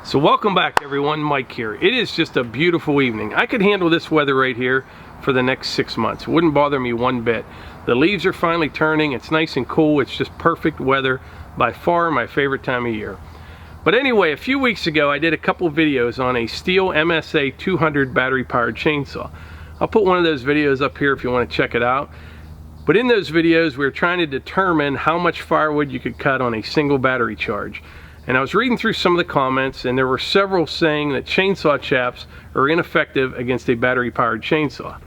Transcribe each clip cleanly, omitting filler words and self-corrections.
So welcome back everyone, Mike here. It is just a beautiful evening. I could handle this weather right here for the next 6 months. It wouldn't bother me one bit. The leaves are finally turning, it's nice and cool, it's just perfect weather. By far my favorite time of year. But anyway, a few weeks ago I did a couple videos on a Stihl MSA 200 battery powered chainsaw. I'll put one of those videos up here if you want to check it out. But in those videos we were trying to determine how much firewood you could cut on a single battery charge. And I was reading through some of the comments, and there were several saying that chainsaw chaps are ineffective against a battery powered chainsaw.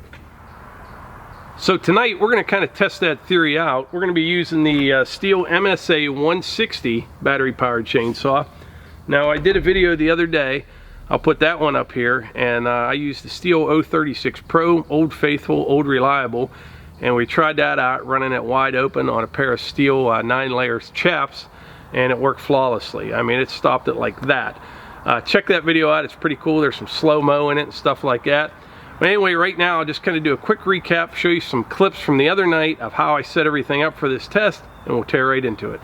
So tonight we're going to kind of test that theory out. We're going to be using the Stihl MSA 160 battery powered chainsaw. Now I did a video the other day, I'll put that one up here, and I used the Stihl 036 Pro, Old Faithful, Old Reliable, and we tried that out running it wide open on a pair of Stihl 9-layer chaps, and it worked flawlessly. I mean, it stopped it like that. Check that video out, it's pretty cool. There's some slow-mo in it and stuff like that. But anyway, right now I'll just kind of do a quick recap, show you some clips from the other night of how I set everything up for this test, and we'll tear right into it.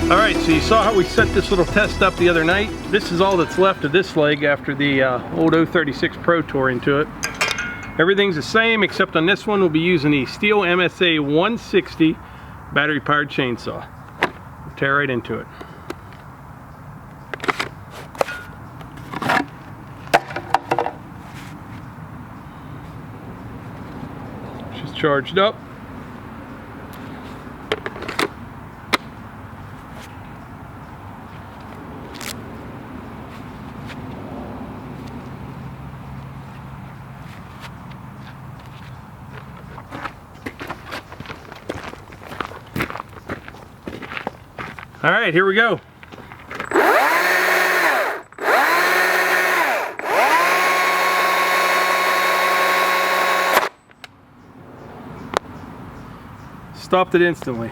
Alright, so you saw how we set this little test up the other night. This is all that's left of this leg after the old 036 Pro tore into it. Everything's the same except on this one we'll be using the Stihl MSA 160 battery powered chainsaw. We'll tear right into it. She's charged up. All right, here we go. Stopped it instantly.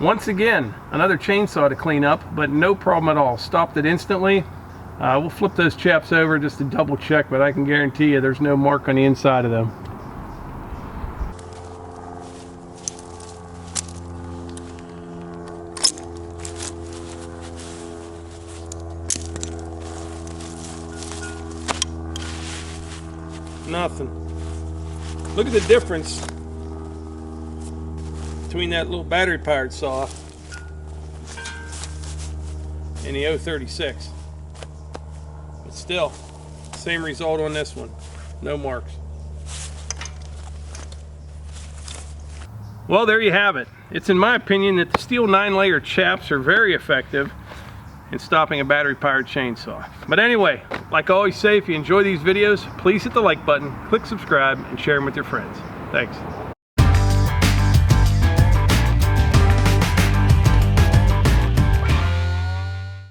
Once again, another chainsaw to clean up, but no problem at all. Stopped it instantly. We'll flip those chaps over just to double check, but I can guarantee you there's no mark on the inside of them. Nothing. Look at the difference between that little battery powered saw and the 036. But still, same result on this one. No marks. Well, there you have it. It's in my opinion that the Stihl 9-layer chaps are very effective in stopping a battery powered chainsaw. But anyway, like I always say, if you enjoy these videos, please hit the like button, click subscribe, and share them with your friends. Thanks.